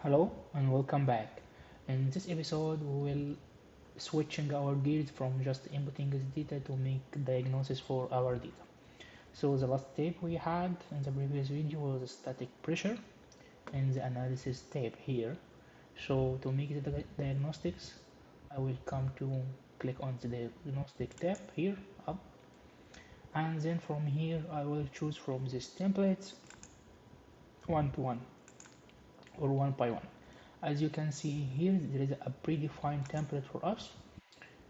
Hello and welcome back. In this episode, we will switching our gears from just inputting this data to make diagnosis for our data. So the last step we had in the previous video was static pressure in the analysis tab here. So to make the diagnostics, I will come to click on the diagnostic tab here up, and then from here I will choose from these templates one to one or one by one. As you can see here, there is a predefined template for us.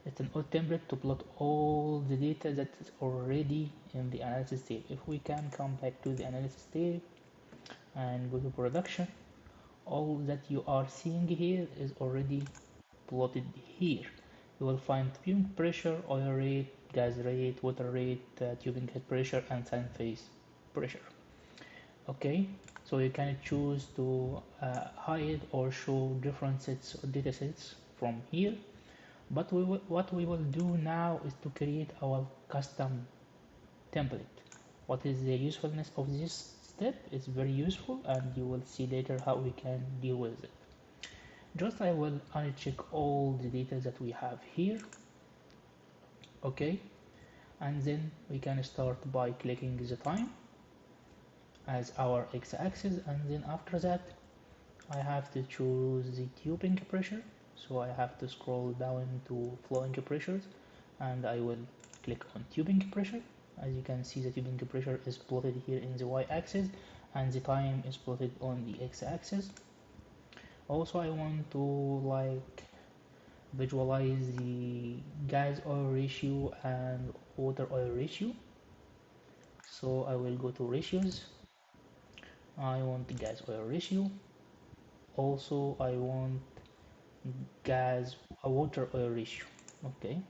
It's an old template to plot all the data that is already in the analysis tab. If we can come back to the analysis tab and go to production, all that you are seeing here is already plotted here. You will find tubing pressure, oil rate, gas rate, water rate, tubing head pressure, and sand phase pressure. Okay, so you can choose to hide or show different sets or data sets from here, but what we will do now is to create our custom template. What is the usefulness of this step? It's very useful, and you will see later how we can deal with it. Just I will uncheck all the data that we have here. Okay, and then we can start by clicking the time as our x-axis, and then after that I have to choose the tubing pressure, so I have to scroll down to flowing pressures, and I will click on tubing pressure. As you can see, the tubing pressure is plotted here in the y-axis and the time is plotted on the x-axis. Also, I want to visualize the gas oil ratio and water oil ratio, so I will go to ratios. I want the gas oil ratio. Also, I want gas water oil ratio. Okay,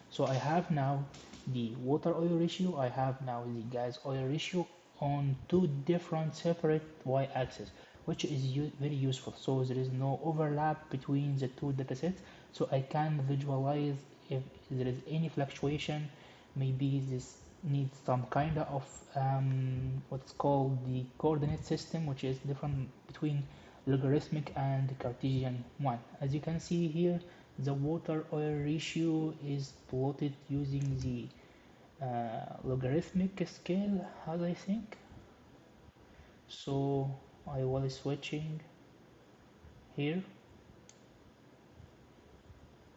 so I have now the water oil ratio, I have now the gas oil ratio on two different separate y-axis, which is very useful. So there is no overlap between the two datasets, so I can visualize if there is any fluctuation. Maybe this needs some kind of what's called the coordinate system, which is different between logarithmic and Cartesian one. As you can see here, the water oil ratio is plotted using the logarithmic scale, as I think. So I will switching here,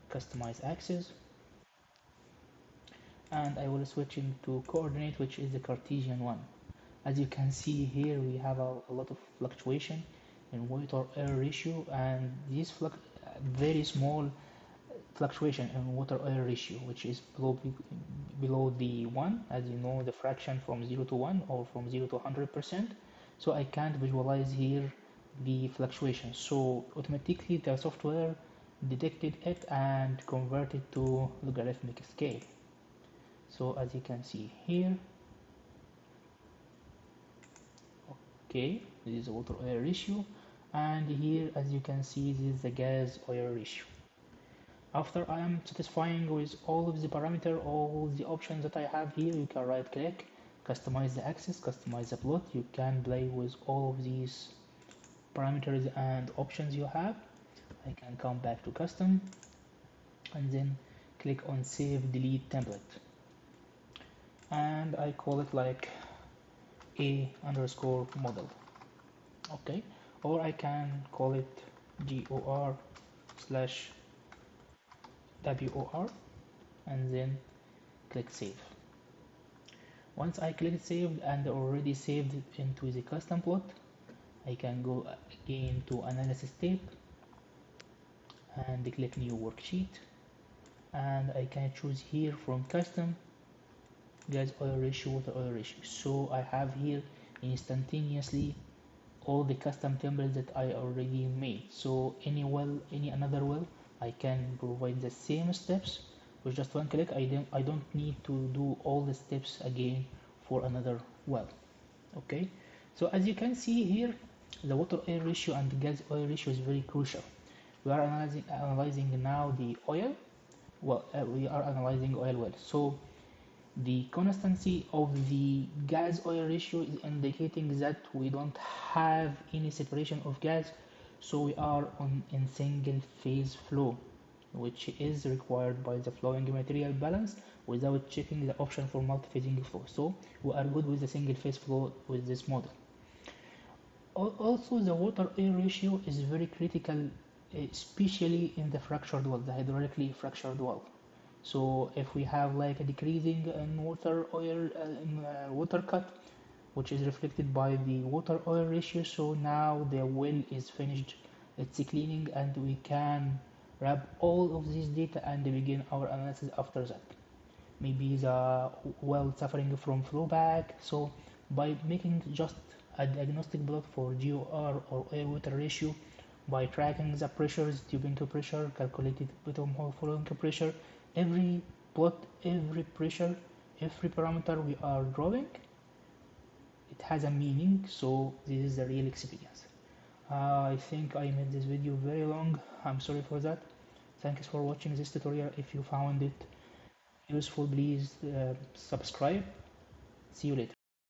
customize axis, and I will switching to coordinate, which is the Cartesian one. As you can see here, we have a lot of fluctuation in water oil ratio, and this very small fluctuation in water oil ratio, which is below the 1, as you know, the fraction from 0 to 1 or from 0 to 100%. So I can't visualize here the fluctuation, so automatically the software detected it and converted to logarithmic scale. So as you can see here, okay, this is the water oil ratio, and here as you can see, this is the gas oil ratio. After I am satisfying with all of the parameter, all the options that I have here, you can right click, customize the axis, customize the plot. You can play with all of these parameters and options you have. I can come back to custom and then click on save delete template, and I call it like a underscore model. Okay, or I can call it GOR slash WOR and then click save. Once I click save and already saved it into the custom plot, I can go again to analysis tab and click new worksheet, and I can choose here from custom gas oil ratio, water oil ratio. So I have here instantaneously all the custom templates that I already made. So any another well, I can provide the same steps with just one click. I don't need to do all the steps again for another well. Okay, so as you can see here, the water oil ratio and the gas oil ratio is very crucial. We are analyzing now the oil. Well, we are analyzing oil well. So the constancy of the gas oil ratio is indicating that we don't have any separation of gas So we are on in single phase flow, which is required by the flowing material balance without checking the option for multi-phasing flow. So we are good with the single phase flow with this model. Also, the water-air ratio is very critical, especially in the fractured well, the hydraulically fractured well. So if we have like a decreasing in water oil water cut, which is reflected by the water oil ratio, so now the well is finished its cleaning and we can wrap all of this data and begin our analysis after that. Maybe the well suffering from flowback, so by making just a diagnostic plot for GOR or air water ratio, by tracking the pressures, tubing pressure, calculated bottom hole flowing pressure, every plot, every pressure, every parameter we are drawing, it has a meaning. So this is the real experience. I think I made this video very long. I'm sorry for that. Thanks for watching this tutorial. If you found it useful, please subscribe. See you later.